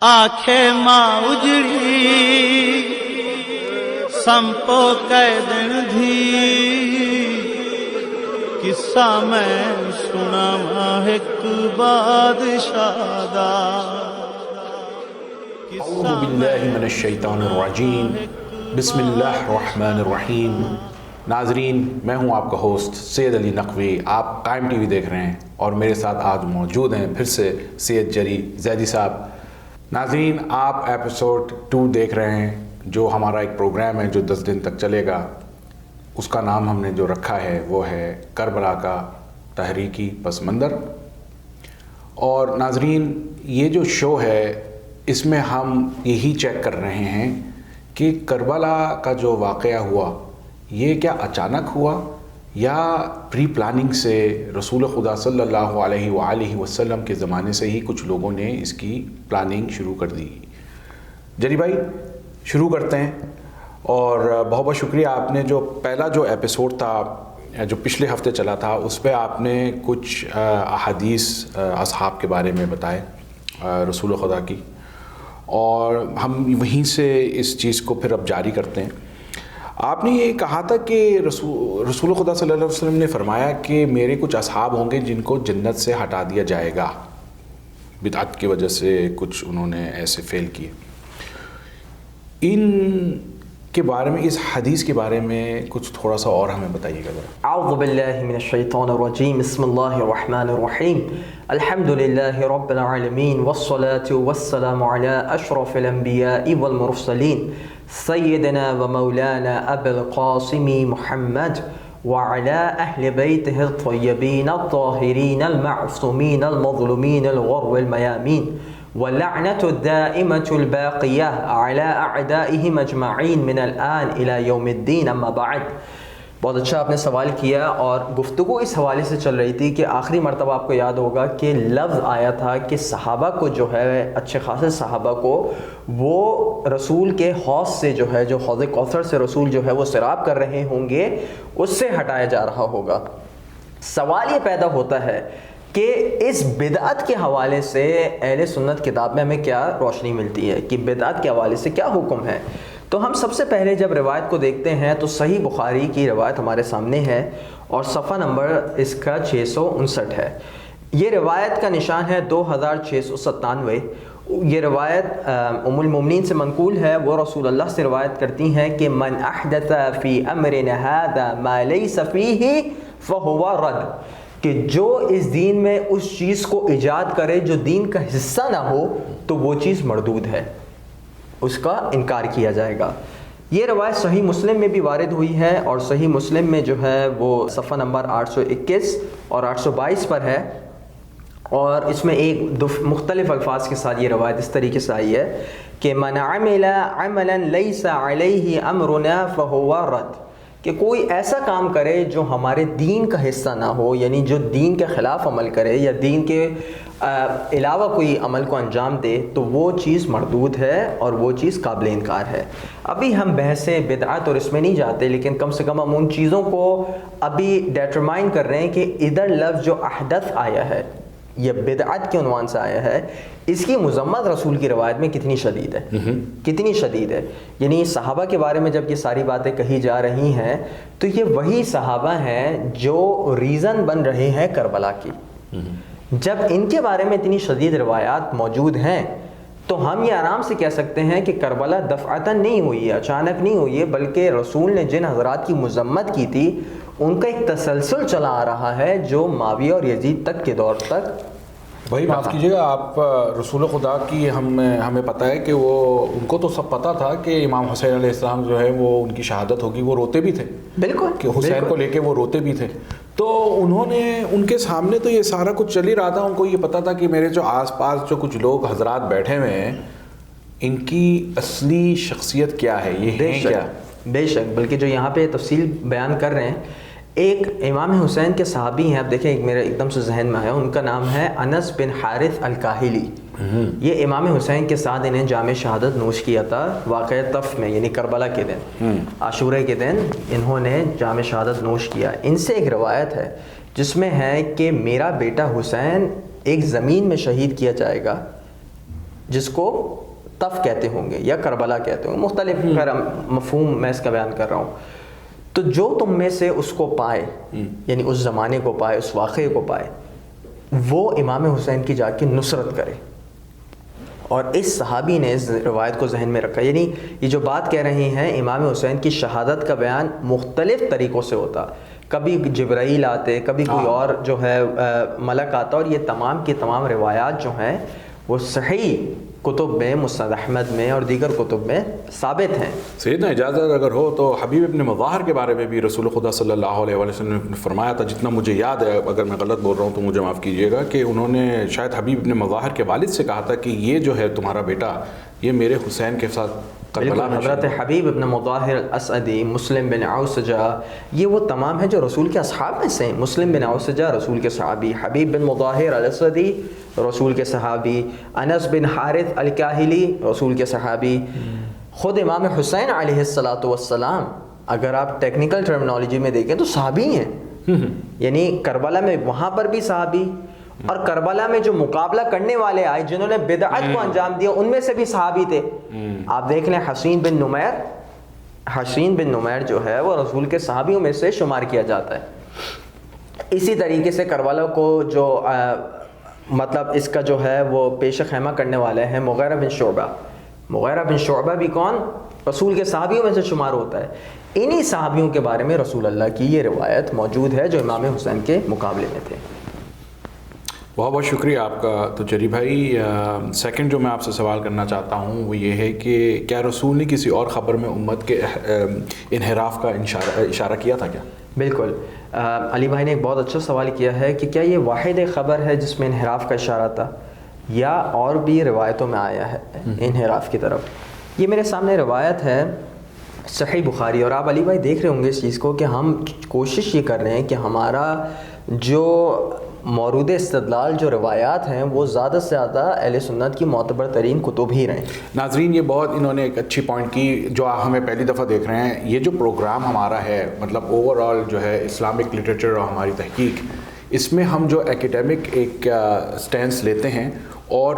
آنکھیں ماں اجڑی سمپو قیدن دھی قصہ میں سنا ایک بادشاہ دا اعوذ باللہ من الشیطان الرجیم بسم اللہ الرحمن الرحیم۔ ناظرین، میں ہوں آپ کا ہوسٹ سید علی نقوی۔ آپ قائم ٹی وی دیکھ رہے ہیں اور میرے ساتھ آج موجود ہیں پھر سے سید جری زیدی صاحب۔ ناظرین، آپ ایپیسوڈ 2 دیکھ رہے ہیں جو ہمارا ایک پروگرام ہے جو 10 دن تک چلے گا۔ اس کا نام ہم نے جو رکھا ہے وہ ہے کربلا کا تحریکی پس منظر۔ اور ناظرین، یہ جو شو ہے اس میں ہم یہی چیک کر رہے ہیں کہ کربلا کا جو واقعہ ہوا یہ کیا اچانک ہوا یا پری پلاننگ سے رسول خدا صلی اللہ علیہ وآلہ وسلم کے زمانے سے ہی کچھ لوگوں نے اس کی پلاننگ شروع کر دی۔ جری بھائی، شروع کرتے ہیں۔ اور بہت بہت شکریہ، آپ نے جو پہلا جو ایپیسوڈ تھا جو پچھلے ہفتے چلا تھا اس پہ آپ نے کچھ احادیث اصحاب کے بارے میں بتائے رسول خدا کی، اور ہم وہیں سے اس چیز کو پھر اب جاری کرتے ہیں۔ آپ نے یہ کہا تھا کہ رسول خدا صلی اللہ علیہ وسلم نے فرمایا کہ میرے کچھ اصحاب ہوں گے جن کو جنت سے ہٹا دیا جائے گا، بدعت کی وجہ سے کچھ انہوں نے ایسے فیل کیے۔ ان کے بارے میں، اس حدیث کے بارے میں کچھ تھوڑا سا اور ہمیں بتائیے گا ذرا۔ اعوذ باللہ من الشیطان الرجیم، بسم اللہ الرحمن الرحیم، الحمد للہ رب العالمین والصلاة والسلام علی اشرف الانبیاء والمرسلین سیدنا و مولانا ابی القاسم محمد وعلى اہل بیتہ الطیبین الطاہرین المعصومین المظلومین الغر المیامین واللعنة الدائمة الباقية على أعدائهم أجمعين من الآن إلى يوم الدين، أما بعد۔ بہت اچھا آپ نے سوال کیا، اور گفتگو اس حوالے سے چل رہی تھی کہ آخری مرتبہ آپ کو یاد ہوگا کہ لفظ آیا تھا کہ صحابہ کو جو ہے، اچھے خاصے صحابہ کو وہ رسول کے حوض سے جو ہے، جو حوض کوثر سے رسول جو ہے وہ سراب کر رہے ہوں گے، اس سے ہٹایا جا رہا ہوگا۔ سوال یہ پیدا ہوتا ہے کہ اس بدعت کے حوالے سے اہل سنت کتاب میں ہمیں کیا روشنی ملتی ہے کہ بدعت کے حوالے سے کیا حکم ہے۔ تو ہم سب سے پہلے جب روایت کو دیکھتے ہیں تو صحیح بخاری کی روایت ہمارے سامنے ہے، اور صفحہ نمبر اس کا 659 ہے۔ یہ روایت کا نشان ہے 2697۔ یہ روایت ام المومنین سے منقول ہے، وہ رسول اللہ سے روایت کرتی ہیں کہ من احدث فی امرنا ھذا ما لیس فیہ فہو رد، کہ جو اس دین میں اس چیز کو ایجاد کرے جو دین کا حصہ نہ ہو تو وہ چیز مردود ہے، اس کا انکار کیا جائے گا۔ یہ روایت صحیح مسلم میں بھی وارد ہوئی ہے، اور صحیح مسلم میں جو ہے وہ صفحہ نمبر 821 اور 822 پر ہے، اور اس میں ایک مختلف الفاظ کے ساتھ یہ روایت اس طریقے سے آئی ہے کہ من عمل عملا لیس علیہ امرنا فہو رد، کہ کوئی ایسا کام کرے جو ہمارے دین کا حصہ نہ ہو، یعنی جو دین کے خلاف عمل کرے یا دین کے علاوہ کوئی عمل کو انجام دے تو وہ چیز مردود ہے اور وہ چیز قابل انکار ہے۔ ابھی ہم بحث بدعت اور اس میں نہیں جاتے، لیکن کم سے کم ہم ان چیزوں کو ابھی ڈیٹرمائن کر رہے ہیں کہ ادھر لفظ جو احدث آیا ہے، یہ بدعت کے عنوان سے آیا ہے، اس کی مذمت رسول کی روایت میں کتنی شدید ہے، کتنی شدید ہے۔ یعنی صحابہ کے بارے میں جب یہ ساری باتیں کہی جا رہی ہیں تو یہ وہی صحابہ ہیں جو ریزن بن رہے ہیں کربلا کی۔ جب ان کے بارے میں اتنی شدید روایات موجود ہیں تو ہم یہ آرام سے کہہ سکتے ہیں کہ کربلا دفعتاً نہیں ہوئی ہے، اچانک نہیں ہوئی ہے، بلکہ رسول نے جن حضرات کی مذمت کی تھی ان کا ایک تسلسل چلا آ رہا ہے جو معاویہ اور یزید تک کے دور تک۔ بھائی معاف کیجیے گا، آپ رسول خدا کی ہمیں پتہ ہے کہ وہ ان کو تو سب پتہ تھا کہ امام حسین علیہ السلام جو ہے وہ ان کی شہادت ہوگی، وہ روتے بھی تھے، بالکل کہ حسین کو لے کے وہ روتے بھی تھے۔ تو انہوں نے ان کے سامنے تو یہ سارا کچھ چل ہی رہا تھا، ان کو یہ پتہ تھا کہ میرے جو آس پاس جو کچھ لوگ حضرات بیٹھے ہوئے ہیں ان کی اصلی شخصیت کیا ہے، یہ ہے کیا۔ بے شک، بلکہ جو یہاں پہ تفصیل بیان کر رہے ہیں، ایک امام حسین کے صحابی ہیں، اب دیکھیں ایک میرے ایک دم سے ذہن میں آیا، ان کا نام ہے انس بن حارث الکاہلی۔ یہ امام حسین کے ساتھ انہیں جام شہادت نوش کیا تھا واقعہ طف میں، یعنی کربلا کے دن، عاشورہ کے دن انہوں نے جام شہادت نوش کیا۔ ان سے ایک روایت ہے جس میں ہے کہ میرا بیٹا حسین ایک زمین میں شہید کیا جائے گا، جس کو طف کہتے ہوں گے یا کربلا کہتے ہوں گے, مختلف مفہوم میں اس کا بیان کر رہا ہوں. تو جو تم میں سے اس کو پائے, یعنی اس زمانے کو پائے, اس واقعے کو پائے, وہ امام حسین کی جا کے نصرت کرے. اور اس صحابی نے اس روایت کو ذہن میں رکھا. یعنی یہ جو بات کہہ رہی ہیں امام حسین کی شہادت کا بیان مختلف طریقوں سے ہوتا. کبھی جبرائیل آتے, کبھی کوئی اور جو ہے ملک آتا, اور یہ تمام کی تمام روایات جو ہیں وہ صحیح کتب میں, مسند احمد میں اور دیگر کتب میں ثابت ہیں. سیدنا اجازت اگر ہو تو حبیب ابن مظاہر کے بارے میں بھی رسول خدا صلی اللہ علیہ وسلم نے فرمایا تھا, جتنا مجھے یاد ہے, اگر میں غلط بول رہا ہوں تو مجھے معاف کیجیے گا, کہ انہوں نے شاید حبیب ابن مظاہر کے والد سے کہا تھا کہ یہ جو ہے تمہارا بیٹا, یہ میرے حسین کے ساتھ کربلا میں. حضرت حبیب ابن مظاہر الاسعدی, مسلم بن اوسجہ, یہ وہ تمام ہیں جو رسول کے اصحاب میں سے ہیں. مسلم بن اوسجہ رسول کے صحابی, حبیب بن مظاہر الاسعدی رسول کے صحابی, انس بن حارث الکاہلی رسول کے صحابی, خود امام حسین علیہ الصلاۃ والسلام اگر آپ ٹیکنیکل ٹرمنالوجی میں دیکھیں تو صحابی ہیں. یعنی کربلا میں وہاں پر بھی صحابی, اور کربلا میں جو مقابلہ کرنے والے آئے جنہوں نے بدعت کو انجام دیا ان میں سے بھی صحابی تھے. آپ دیکھ لیں حسین بن نمیر جو ہے وہ رسول کے صحابیوں میں سے شمار کیا جاتا ہے. اسی طریقے سے کربلا کو جو مطلب اس کا جو ہے وہ پیش خیمہ کرنے والے ہیں مغیرہ بن شعبہ. مغیرہ بن شعبہ بھی کون؟ رسول کے صحابیوں میں سے شمار ہوتا ہے. انہی صحابیوں کے بارے میں رسول اللہ کی یہ روایت موجود ہے جو امام حسین کے مقابلے میں تھے. بہت بہت شکریہ آپ کا. تو چری بھائی, سیکنڈ جو میں آپ سے سوال کرنا چاہتا ہوں وہ یہ ہے کہ کیا رسول نے کسی اور خبر میں امت کے انحراف کا اشارہ کیا تھا کیا؟ بالکل, علی بھائی نے ایک بہت اچھا سوال کیا ہے کہ کیا یہ واحد ایک خبر ہے جس میں انحراف کا اشارہ تھا یا اور بھی روایتوں میں آیا ہے انحراف کی طرف. یہ میرے سامنے روایت ہے صحیح بخاری, اور آپ علی بھائی دیکھ رہے ہوں گے اس چیز کو کہ ہم کوشش یہ کر رہے ہیں کہ ہمارا جو مورود استدلال جو روایات ہیں وہ زیادہ سے زیادہ اہل سنت کی معتبر ترین کتب ہی رہیں. ناظرین, یہ بہت انہوں نے ایک اچھی پوائنٹ کی جو ہمیں پہلی دفعہ دیکھ رہے ہیں. یہ جو پروگرام ہمارا ہے, مطلب اوور آل جو ہے اسلامک لٹریچر اور ہماری تحقیق, اس میں ہم جو ایکیڈیمک ایک سٹینس لیتے ہیں اور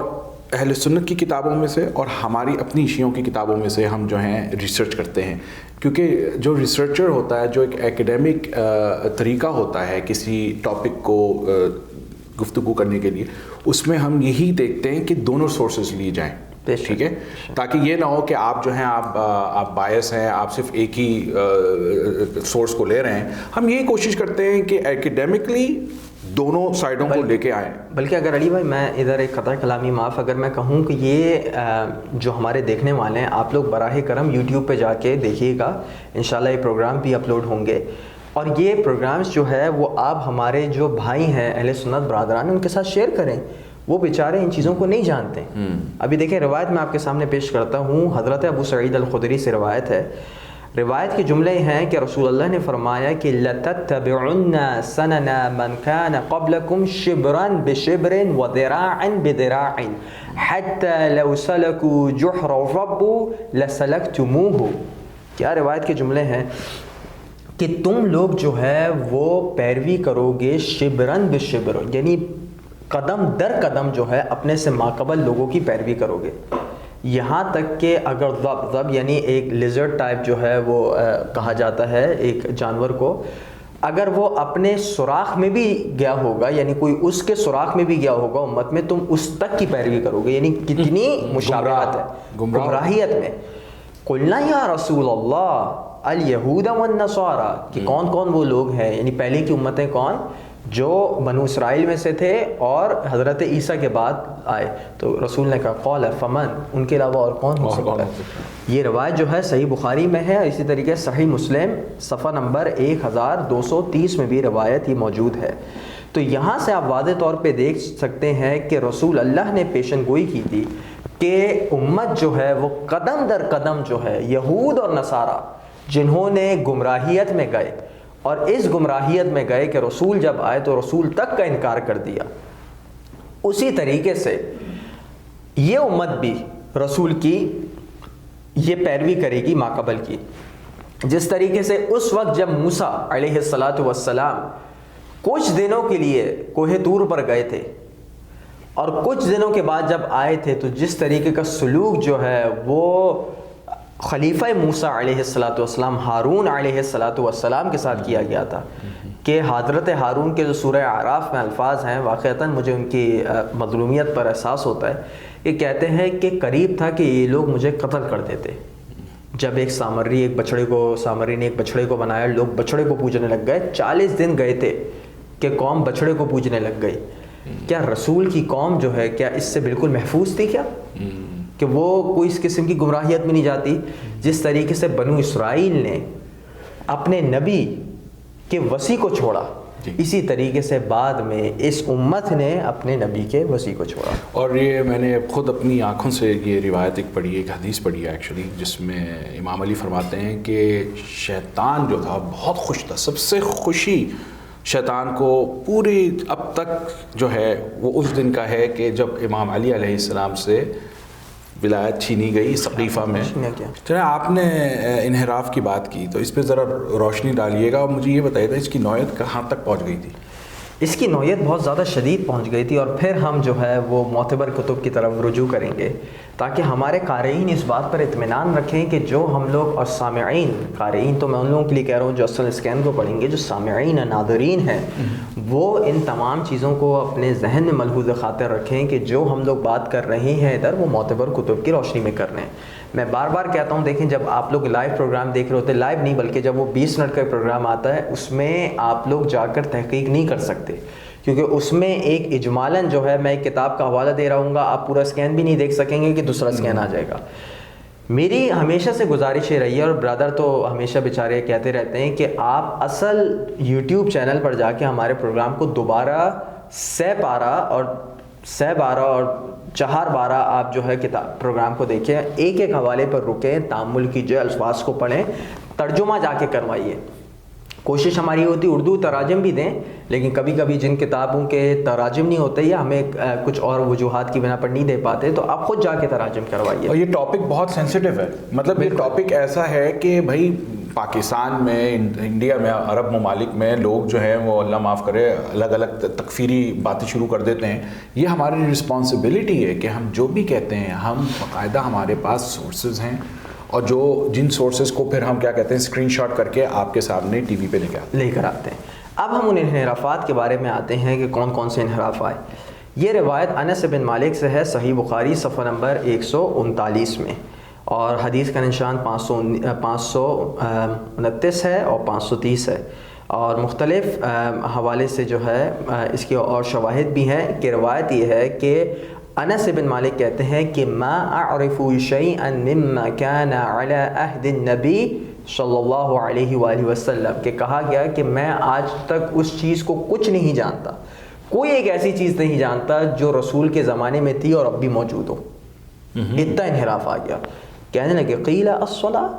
اہل سنت کی کتابوں میں سے اور ہماری اپنی شیعوں کی کتابوں میں سے ہم جو ہیں ریسرچ کرتے ہیں. کیونکہ جو ریسرچر ہوتا ہے, جو ایک ایکیڈیمک طریقہ ہوتا ہے کسی ٹاپک کو گفتگو کرنے کے لیے, اس میں ہم یہی دیکھتے ہیں کہ دونوں سورسز لیے جائیں. ٹھیک ہے, تاکہ یہ نہ ہو کہ آپ جو ہیں آپ بائس ہیں, آپ صرف ایک ہی سورس کو لے رہے ہیں. ہم یہی کوشش کرتے ہیں کہ ایکیڈیمکلی دونوں سائڈوں کو لے کے آئیں. بلکہ اگر علی بھائی میں ادھر ایک قطع کلامی معاف, اگر میں کہوں کہ یہ جو ہمارے دیکھنے والے ہیں, آپ لوگ براہ کرم یوٹیوب پہ جا کے دیکھیے گا, انشاءاللہ یہ پروگرام بھی اپلوڈ ہوں گے. اور یہ پروگرامز جو ہے وہ آپ ہمارے جو بھائی ہیں اہل سنت برادران ان کے ساتھ شیئر کریں. وہ بیچارے ان چیزوں کو نہیں جانتے. ابھی دیکھیں روایت میں آپ کے سامنے پیش کرتا ہوں, حضرت ابو سعید الخدری سے روایت ہے. روایت کے جملے ہیں کہ رسول اللہ نے فرمایا کہ لَتَتَّبِعُنَّ سَنَنَ مَنْ كَانَ قَبْلَكُمْ شِبْرًا بِشِبْرٍ وَذِرَاعًا بِذِرَاعٍ حَتَّى لَوْ سَلَكُوا جُحْرَ الرَّبِّ لَسَلَكْتُمُوهُ. کیا روایت کے جملے ہیں کہ تم لوگ جو ہے وہ پیروی کرو گے شبرن بشبر, یعنی قدم در قدم جو ہے اپنے سے ماقبل لوگوں کی پیروی کرو گے. یہاں تک کہ اگر ضب یعنی ایک لیزرڈ ٹائپ جو ہے وہ کہا جاتا ہے ایک جانور کو, اگر وہ اپنے سوراخ میں بھی گیا ہوگا, یعنی کوئی اس کے سوراخ میں بھی گیا ہوگا امت میں, تم اس تک کی پیروی کرو گے. یعنی کتنی مشابہت ہے گمراہیت میں. قلنا یا رسول اللہ الیہود والنصارى, کہ کون کون وہ لوگ ہیں, یعنی پہلے کی امتیں کون جو بنو اسرائیل میں سے تھے اور حضرت عیسیٰ کے بعد آئے. تو رسول نے کہا قال فمن, ان کے علاوہ اور کون ہو سکتا ہے. یہ روایت جو ہے صحیح بخاری میں ہے, اسی طریقے صحیح مسلم صفحہ نمبر 1230 میں بھی روایت یہ موجود ہے. تو یہاں سے آپ واضح طور پہ دیکھ سکتے ہیں کہ رسول اللہ نے پیشن گوئی کی تھی کہ امت جو ہے وہ قدم در قدم جو ہے یہود اور نصارہ جنہوں نے گمراہیت میں گئے اور اس گمراہیت میں گئے کہ رسول جب آئے تو رسول تک کا انکار کر دیا, اسی طریقے سے یہ امت بھی رسول کی یہ پیروی کرے گی ماقبل کی. جس طریقے سے اس وقت جب موسیٰ علیہ الصلاۃ والسلام کچھ دنوں کے لیے کوہ طور پر گئے تھے, اور کچھ دنوں کے بعد جب آئے تھے تو جس طریقے کا سلوک جو ہے وہ خلیفہ موسیٰ علیہ الصلاۃ والسلام ہارون علیہ الصلاۃ والسلام کے ساتھ کیا گیا تھا کہ حضرت ہارون کے جو سورہ اعراف میں الفاظ ہیں واقعتاً مجھے ان کی مظلومیت پر احساس ہوتا ہے. یہ کہتے ہیں کہ قریب تھا کہ یہ لوگ مجھے قتل کر دیتے. جب ایک سامری نے ایک بچڑے کو بنایا, لوگ بچڑے کو پوجنے لگ گئے. 40 دن گئے تھے کہ قوم بچڑے کو پوجنے لگ گئی. کیا رسول کی قوم جو ہے کیا اس سے بالکل محفوظ تھی کیا کہ وہ کوئی اس قسم کی گمراہیت میں نہیں جاتی؟ جس طریقے سے بنو اسرائیل نے اپنے نبی کے وصی کو چھوڑا, اسی طریقے سے بعد میں اس امت نے اپنے نبی کے وصی کو چھوڑا. اور یہ میں نے خود اپنی آنکھوں سے یہ روایت ایک حدیث پڑھی ہے ایکچولی, جس میں امام علی فرماتے ہیں کہ شیطان جو تھا بہت خوش تھا, سب سے خوشی شیطان کو پوری اب تک جو ہے وہ اس دن کا ہے کہ جب امام علی علیہ السلام سے ولایت چھینی گئی سقیفہ میں. چلیں آپ نے انحراف کی بات کی تو اس پہ ذرا روشنی ڈالیے گا اور مجھے یہ بتائیے تھا اس کی نوعیت کہاں تک پہنچ گئی تھی؟ اس کی نوعیت بہت زیادہ شدید پہنچ گئی تھی, اور پھر ہم جو ہے وہ معتبر کتب کی طرف رجوع کریں گے تاکہ ہمارے قارئین اس بات پر اطمینان رکھیں کہ جو ہم لوگ, اور سامعین, قارئین تو میں ان لوگوں کے لیے کہہ رہا ہوں جو اصل اسکین کو پڑھیں گے, جو سامعین ناظرین ہیں وہ ان تمام چیزوں کو اپنے ذہن میں ملحوظ خاطر رکھیں کہ جو ہم لوگ بات کر رہے ہیں ادھر وہ معتبر کتب کی روشنی میں کر رہے ہیں. میں بار بار کہتا ہوں, دیکھیں جب آپ لوگ لائیو پروگرام دیکھ رہے ہوتے, لائیو نہیں بلکہ جب وہ 20 منٹ کا پروگرام آتا ہے اس میں آپ لوگ جا کر تحقیق نہیں کر سکتے, کیونکہ اس میں ایک اجمالاً جو ہے میں ایک کتاب کا حوالہ دے رہا ہوں گا, آپ پورا اسکین بھی نہیں دیکھ سکیں گے کہ دوسرا اسکین آ جائے گا. میری ہمیشہ سے گزارش یہ رہی ہے, اور برادر تو ہمیشہ بیچارے کہتے رہتے ہیں کہ آپ اصل یوٹیوب چینل پر جا کے ہمارے پروگرام کو دوبارہ سہ بارہ اور 4 بارہ آپ جو ہے کتاب پروگرام کو دیکھیں, ایک ایک حوالے پر رکیں, تأمل کیجئے, الفاظ کو پڑھیں, ترجمہ جا کے کروائیے. کوشش ہماری ہوتی اردو تراجم بھی دیں, لیکن کبھی کبھی جن کتابوں کے تراجم نہیں ہوتے یا ہمیں کچھ اور وجوہات کی بنا پر نہیں دے پاتے تو آپ خود جا کے تراجم کروائیے. اور یہ ٹاپک بہت سینسیٹیو ہے, مطلب یہ ٹاپک ایسا ہے کہ بھائی پاکستان میں, انڈیا میں, عرب ممالک میں لوگ جو ہیں وہ اللہ معاف کرے الگ الگ تکفیری باتیں شروع کر دیتے ہیں. یہ ہماری رسپانسبلٹی ہے کہ ہم جو بھی کہتے ہیں ہم باقاعدہ ہمارے پاس سورسز ہیں, اور جن سورسز کو پھر ہم کیا کہتے ہیں اسکرین شاٹ کر کے آپ کے سامنے ٹی وی پہ لے کر آتے ہیں. اب ہم ان انحرافات کے بارے میں آتے ہیں کہ کون کون سے انحراف آئے. یہ روایت انس بن مالک سے ہے, صحیح بخاری صفحہ نمبر 139 میں, اور حدیث کا نشان 529 ہے اور 530 ہے, اور مختلف حوالے سے جو ہے اس کے اور شواہد بھی ہیں. کہ روایت یہ ہے کہ انس بن مالک کہتے ہیں کہ ما اعرف شیئا مما كان على عهد النبی صلی اللہ علیہ وآلہ وسلم, کہ کہا گیا کہ میں آج تک اس چیز کو کچھ نہیں جانتا, کوئی ایک ایسی چیز نہیں جانتا جو رسول کے زمانے میں تھی اور اب بھی موجود ہو. اتنا انحراف آ گیا. کہنے لگے قیل الصلاۃ,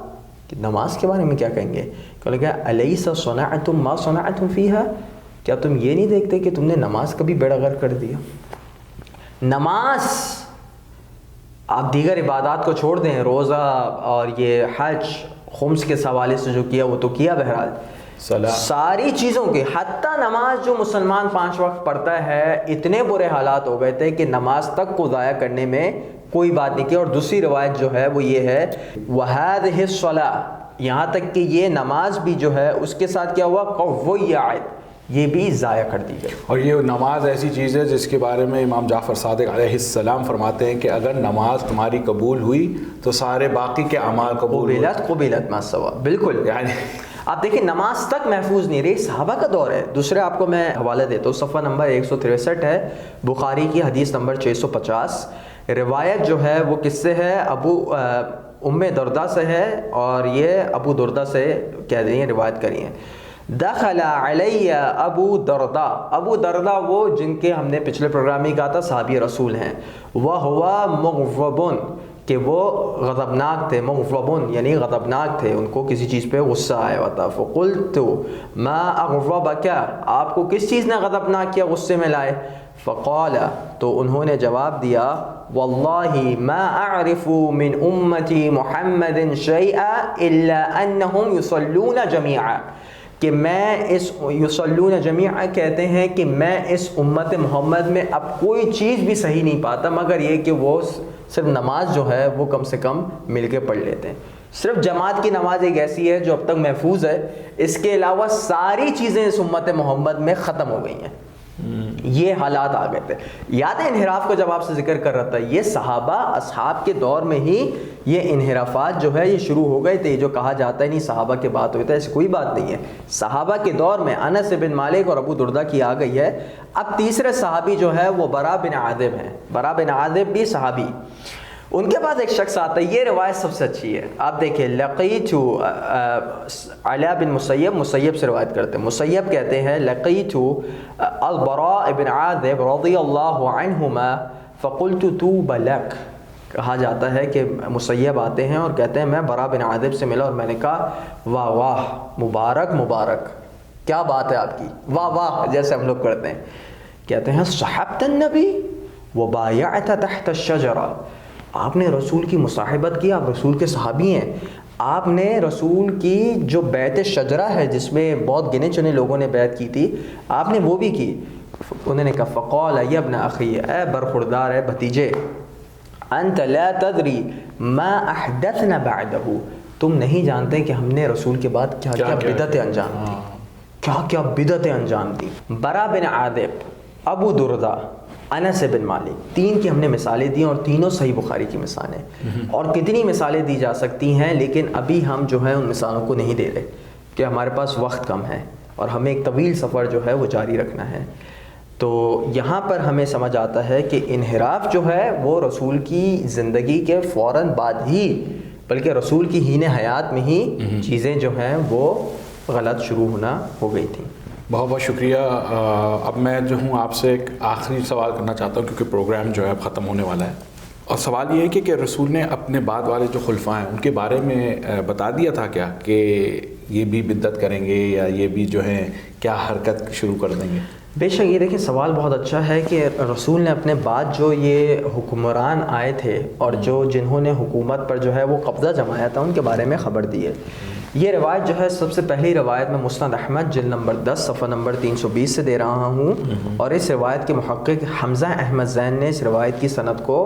کہ نماز کے بارے میں کیا کہیں گے؟ کہ لگا الیس صنعتم ما صنعتم فیہا, کیا تم یہ نہیں دیکھتے کہ تم نے نماز کبھی بیڑا غرق کر دیا؟ نماز, آپ دیگر عبادات کو چھوڑ دیں, روزہ اور یہ حج خمس کے حوالے سے جو کیا وہ تو کیا, بہرحال ساری چیزوں کے, حتیٰ نماز جو مسلمان 5 وقت پڑھتا ہے, اتنے برے حالات ہو گئے تھے کہ نماز تک کو ضائع کرنے میں کوئی بات نہیں کی. اور دوسری روایت جو ہے وہ یہ ہے وَهَذِهِ الصَّلَاةُ, یہاں تک کہ یہ نماز بھی جو ہے اس کے ساتھ کیا ہوا قُوِّیَتْ, یہ بھی ضائع کر دی گئی. اور یہ نماز ایسی چیز ہے جس کے بارے میں امام جعفر صادق علیہ السلام فرماتے ہیں کہ اگر نماز تمہاری قبول ہوئی تو سارے باقی کے اعمال قبیلت ما سوا. بالکل, یعنی آپ دیکھیں نماز تک محفوظ نہیں رہی, صحابہ کا دور ہے. دوسرے آپ کو میں حوالہ دیتا ہوں, صفحہ نمبر 163 ہے, بخاری کی حدیث نمبر 650. روایت جو ہے وہ کس سے ہے؟ ام دردہ سے ہے, اور یہ ابو دردہ سے کہہ رہی ہیں, روایت کری ہیں. دخل علی ابو دردہ, ابو دردہ وہ جن کے ہم نے پچھلے پروگرام میں کہا تھا صحابی رسول ہیں. وَهُوَ مُغْضَبٌ, کہ وہ غضبناک تھے. مغضبن یعنی غضبناک تھے, ان کو کسی چیز پہ غصہ آیا ہوا تھا. فقلت ما اغضبک, آپ کو کس چیز نے غضبناک کیا, غصے میں لائے؟ فقال, تو انہوں نے جواب دیا واللہ ما اعرف من امتی محمد شیئا الا انہم یصلون جمیعا, کہ میں اس یصلون جمیعا کہتے ہیں کہ میں اس امت محمد میں اب کوئی چیز بھی صحیح نہیں پاتا مگر یہ کہ وہ صرف نماز جو ہے وہ کم سے کم مل کے پڑھ لیتے ہیں. صرف جماعت کی نماز ایک ایسی ہے جو اب تک محفوظ ہے, اس کے علاوہ ساری چیزیں اس امت محمد میں ختم ہو گئی ہیں. یہ حالات آ گئے تھے. یاد ہے انحراف کو جب آپ سے ذکر کر رہا تھا, یہ صحابہ اصحاب کے دور میں ہی یہ انحرافات جو ہے یہ شروع ہو گئے تھے. جو کہا جاتا ہے نہیں صحابہ کی بات ہوئی تھی, ایسی کوئی بات نہیں ہے. صحابہ کے دور میں انس بن مالک اور ابو دردہ کی آ گئی ہے. اب تیسرے صحابی جو ہے وہ برا بن عازب ہیں. برا بن عازب بھی صحابی. ان کے بعد ایک شخص آتا ہے, یہ روایت سب سے اچھی ہے. آپ دیکھیں, لقیت علی بن مسیب سے روایت کرتے ہیں. مسیب کہتے ہیں لقیت البراء بن عازب رضی اللہ عنہما فقلت توبى لک. کہا جاتا ہے کہ مسیب آتے ہیں اور کہتے ہیں میں برا بن عازب سے ملا اور میں نے کہا واہ واہ, مبارک مبارک, کیا بات ہے آپ کی, واہ واہ, جیسے ہم لوگ کرتے ہیں. کہتے ہیں صحبت النبی وبایعت تحت الشجرہ. آپ نے رسول کی مصاحبت کی, آپ رسول کے صحابی ہیں. آپ نے رسول کی جو بیعت شجرہ ہے جس میں بہت گنے چنے لوگوں نے بیعت کی تھی, آپ نے وہ بھی کی. انہوں نے کہا فقال یا ابن اخی, اے برخوردار ہے بھتیجے, انت لا تدری ما احدثنا بعدہ, تم نہیں جانتے کہ ہم نے رسول کے بعد کیا کیا بدعتیں انجام دی, کیا کیا بدعتیں انجام دی. برا بن عازب, ابو دردہ, انس بن مالک, تین کی ہم نے مثالیں دی اور تینوں صحیح بخاری کی مثالیں. اور کتنی مثالیں دی جا سکتی ہیں, لیکن ابھی ہم جو ہے ان مثالوں کو نہیں دے رہے کہ ہمارے پاس وقت کم ہے اور ہمیں ایک طویل سفر جو ہے وہ جاری رکھنا ہے. تو یہاں پر ہمیں سمجھ آتا ہے کہ انحراف جو ہے وہ رسول کی زندگی کے فوراً بعد ہی, بلکہ رسول کی ہین حیات میں ہی چیزیں جو ہیں وہ غلط شروع ہونا ہو گئی تھیں. بہت بہت شکریہ. اب میں جو ہوں آپ سے ایک آخری سوال کرنا چاہتا ہوں کیونکہ پروگرام جو ہے اب ختم ہونے والا ہے. اور سوال یہ ہے کہ رسول نے اپنے بعد والے جو خلفاء ہیں ان کے بارے میں بتا دیا تھا کیا کہ یہ بھی بدعت کریں گے یا یہ بھی جو ہے کیا حرکت شروع کر دیں گے؟ بے شک یہ دیکھیں سوال بہت اچھا ہے کہ رسول نے اپنے بعد جو یہ حکمران آئے تھے اور جنہوں نے حکومت پر جو ہے وہ قبضہ جمایا تھا ان کے بارے میں خبر دی ہے. یہ روایت جو ہے سب سے پہلی روایت میں مسند احمد جلد نمبر 10 صفحہ نمبر 320 سے دے رہا ہوں, اور اس روایت کے محقق حمزہ احمد زین نے اس روایت کی سند کو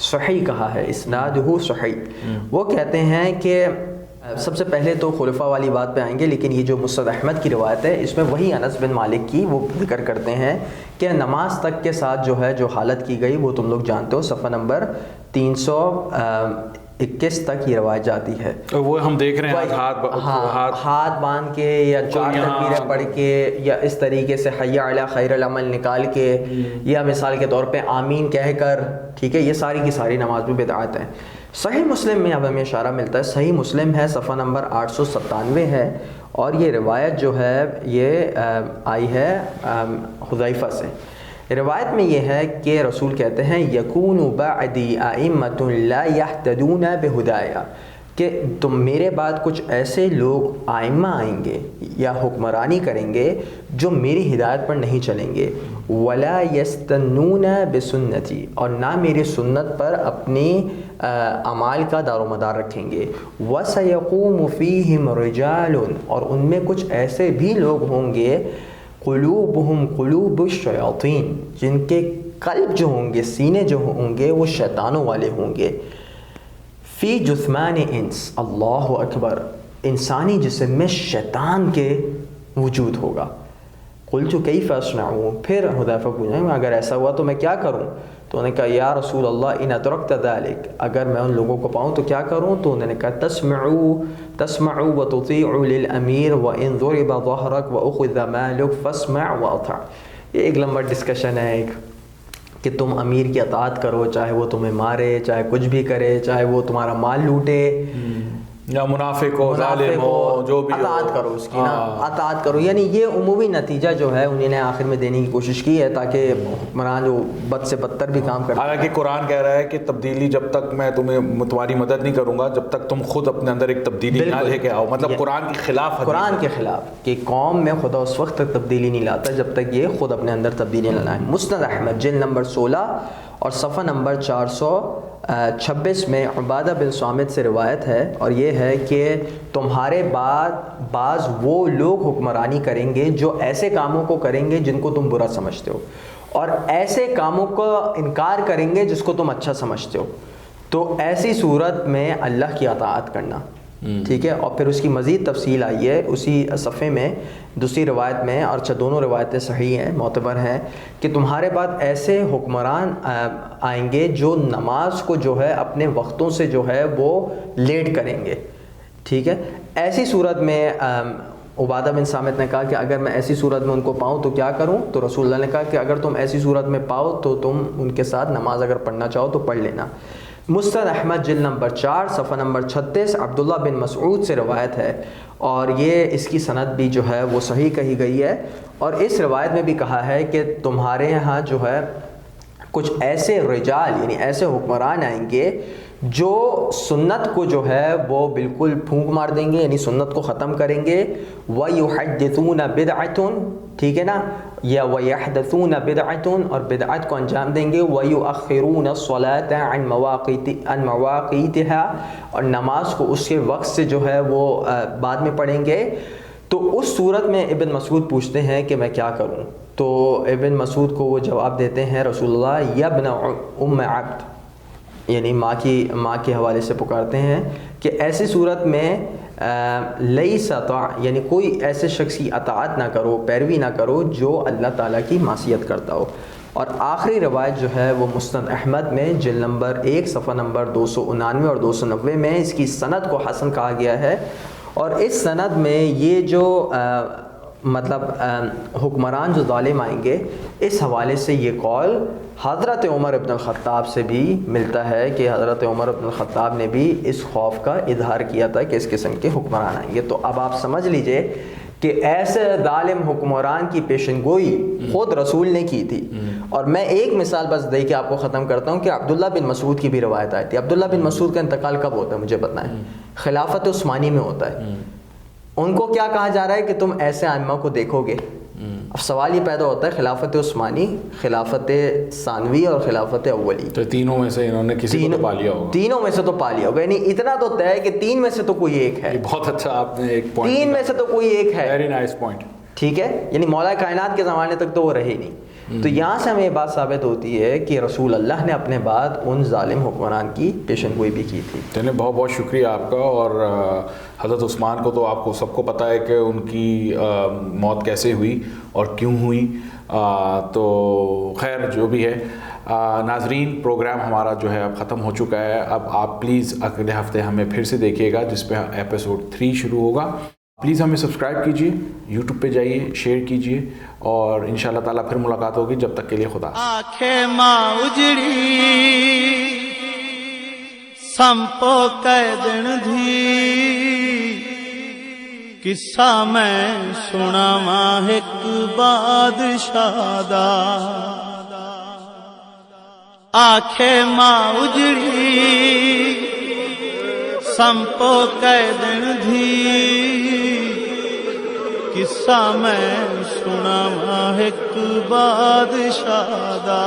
صحیح کہا ہے, اسنادہ صحیح. وہ کہتے ہیں کہ سب سے پہلے تو خلفاء والی بات پہ آئیں گے, لیکن یہ جو مسند احمد کی روایت ہے اس میں وہی انس بن مالک کی وہ ذکر کرتے ہیں کہ نماز تک کے ساتھ جو ہے جو حالت کی گئی وہ تم لوگ جانتے ہو, صفحہ نمبر 321 تک یہ روایت جاتی ہے. وہ ہم دیکھ رہے ہیں ہاتھ باندھ کے یا 4 تکبیریں پڑھ کے یا اس طریقے سے حی علی خیر العمل نکال کے یا مثال کے طور پہ آمین کہہ کر, ٹھیک ہے, یہ ساری کی ساری نماز میں بدعات ہیں. صحیح مسلم میں اب ہمیں اشارہ ملتا ہے, صحیح مسلم ہے صفحہ نمبر 897 ہے, اور یہ روایت جو ہے یہ آئی ہے حذیفہ سے. روایت میں یہ ہے کہ رسول کہتے ہیں یکون بعدی ائمۃ لا یہتدون بہدایا, کہ تم میرے بعد کچھ ایسے لوگ آئمہ آئیں گے یا حکمرانی کریں گے جو میری ہدایت پر نہیں چلیں گے, ولا یستنون بسنتی, اور نہ میری سنت پر اپنی اعمال کا دار و مدار رکھیں گے. وسیقوم فیہم رجال, اور ان میں کچھ ایسے بھی لوگ ہوں گے قلوبہم قلوب الشیاطین, جن کے قلب جو ہوں گے, سینے جو ہوں گے وہ شیطانوں والے ہوں گے. فی جثمان انس, اللہ اکبر, انسانی جسم میں شیطان کے وجود ہوگا. قلت کیف اصنع, پھر حذیفہ پوچھا اگر ایسا ہوا تو میں کیا کروں؟ تو انہوں نے کہا یا رسول اللہ ان ادرکت ذلک, اگر میں ان لوگوں کو پاؤں تو کیا کروں؟ تو انہوں نے کہا تسمعوا وتطیعوا للامیر وان ضرب ظہرک واخذ مالک فاسمع واطع. یہ ایک لمبا ڈسکشن ہے ایک کہ تم امیر کی اطاعت کرو, چاہے وہ تمہیں مارے, چاہے کچھ بھی کرے, چاہے وہ تمہارا مال لوٹے یا منافق ہو, ظالم ہو, جو بھی اطاعت کرو اس کی نا, اطاعت کرو. یعنی یہ عمومی نتیجہ جو ہے انہوں نے آخر میں دینے کی کوشش کی ہے تاکہ حکمران جو بد سے بدتر بھی کام کرتے ہیں. حالانکہ قرآن کہہ رہا ہے کہ تبدیلی جب تک میں تمہاری مدد نہیں کروں گا جب تک تم خود اپنے اندر ایک تبدیلی نہ لے کے آؤ, مطلب قرآن کے خلاف, قرآن کے خلاف, کہ قوم میں خدا اس وقت تک تبدیلی نہیں لاتا جب تک یہ خود اپنے اندر تبدیلی نہ لائیں. مسند احمد جلد نمبر 16 اور صفحہ نمبر 400 26 میں عبادہ بن صامت سے روایت ہے، اور یہ ہے کہ تمہارے بعض وہ لوگ حکمرانی کریں گے جو ایسے کاموں کو کریں گے جن کو تم برا سمجھتے ہو، اور ایسے کاموں کا انکار کریں گے جس کو تم اچھا سمجھتے ہو، تو ایسی صورت میں اللہ کی اطاعت کرنا، ٹھیک ہے۔ اور پھر اس کی مزید تفصیل آئی ہے اسی صفحے میں دوسری روایت میں، اور دونوں روایتیں صحیح ہیں، معتبر ہیں، کہ تمہارے بعد ایسے حکمران آئیں گے جو نماز کو جو ہے اپنے وقتوں سے جو ہے وہ لیٹ کریں گے، ٹھیک ہے۔ ایسی صورت میں عبادہ بن صامت نے کہا کہ اگر میں ایسی صورت میں ان کو پاؤں تو کیا کروں؟ تو رسول اللہ نے کہا کہ اگر تم ایسی صورت میں پاؤ تو تم ان کے ساتھ نماز اگر پڑھنا چاہو تو پڑھ لینا۔ مسند احمد جلد نمبر 4 صفحہ نمبر 36 عبداللہ بن مسعود سے روایت ہے، اور یہ اس کی سند بھی جو ہے وہ صحیح کہی گئی ہے، اور اس روایت میں بھی کہا ہے کہ تمہارے یہاں جو ہے کچھ ایسے رجال یعنی ایسے حکمران آئیں گے جو سنت کو جو ہے وہ بالکل پھونک مار دیں گے، یعنی سنت کو ختم کریں گے، وَيُحَدِّثُونَ بِدْعَةٌ، ٹھیک ہے نا، یا وَيَحْدَثُونَ بِدْعَةٌ، اور بدعت کو انجام دیں گے، وَيُؤَخِّرُونَ الصَّلَاةَ عَنْ مَوَاقِيتِهَا، اور نماز کو اس کے وقت سے جو ہے وہ بعد میں پڑھیں گے۔ تو اس صورت میں ابن مسعود پوچھتے ہیں کہ میں کیا کروں؟ تو ابن مسعود کو وہ جواب دیتے ہیں رسول اللہ، یا ابن ام عبد، یعنی ماں کے حوالے سے پکارتے ہیں کہ ایسی صورت میں لیس طاع، یعنی کوئی ایسے شخص کی اطاعت نہ کرو، پیروی نہ کرو جو اللہ تعالیٰ کی معصیت کرتا ہو۔ اور آخری روایت جو ہے وہ مسند احمد میں جلد نمبر 1 صفحہ نمبر 299 اور 290 میں اس کی سند کو حسن کہا گیا ہے، اور اس سند میں یہ جو مطلب حکمران جو ظالم آئیں گے، اس حوالے سے یہ قول حضرت عمر ابن الخطاب سے بھی ملتا ہے کہ حضرت عمر ابن الخطاب نے بھی اس خوف کا اظہار کیا تھا کہ اس قسم کے حکمران آئیں گے۔ تو اب آپ سمجھ لیجئے کہ ایسے ظالم حکمران کی پیشن گوئی خود رسول نے کی تھی۔ اور میں ایک مثال بس دے کے آپ کو ختم کرتا ہوں کہ عبداللہ بن مسعود کی بھی روایت آئی تھی۔ عبداللہ بن مسعود کا انتقال کب ہوتا ہے مجھے بتائیں؟ خلافت عثمانی میں ہوتا ہے۔ ان کو کیا کہا جا رہا ہے کہ تم ایسے ائمہ کو دیکھو گے۔ اب سوال یہ پیدا ہوتا ہے خلافت عثمانی، خلافت ثانوی اور خلافت اولی، تو تینوں میں سے انہوں نے کسی کو تو پا لیا ہوگا، تینوں میں سے تو پا لیا ہوگا، یعنی اتنا تو طے ہے کہ 3 میں سے تو کوئی ایک ہے۔ بہت اچھا آپ نے ایک پوائنٹ، 3 میں سے تو کوئی ایک ہے، ویری نائس پوائنٹ، ٹھیک ہے، یعنی مولا کائنات کے زمانے تک تو وہ رہے نہیں۔ تو یہاں سے ہمیں یہ بات ثابت ہوتی ہے کہ رسول اللہ نے اپنے بعد ان ظالم حکمران کی پیشن گوئی بھی کی تھی۔ چلیں، بہت بہت شکریہ آپ کا۔ اور حضرت عثمان کو تو آپ کو سب کو پتہ ہے کہ ان کی موت کیسے ہوئی اور کیوں ہوئی، تو خیر جو بھی ہے۔ ناظرین، پروگرام ہمارا جو ہے اب ختم ہو چکا ہے۔ اب آپ پلیز اگلے ہفتے ہمیں پھر سے دیکھیے گا جس پہ ایپیسوڈ 3 شروع ہوگا۔ پلیز ہمیں سبسکرائب کیجئے، یوٹیوب پہ جائیے، شیئر کیجئے، اور انشاءاللہ تعالیٰ پھر ملاقات ہوگی۔ جب تک کے لیے خدا۔ آنکھیں ماں اجڑی ਸੰਪੋ ਕਹਿ ਦਿਨ ਧੀ, ਕਿੱਸਾ ਮੈਂ ਸੁਣਾਵਾਂ ਇੱਕ ਬਾਦਸ਼ਾਹ ਦਾ। ਆਖੇ ਮਾਂ ਉਜੜੀ ਸੰਪੋ ਕਹਿ ਦਿਨ ਧੀ, ਕਿੱਸਾ ਮੈਂ ਸੁਣਾਵਾਂ ਇੱਕ ਬਾਦਸ਼ਾਹ ਦਾ।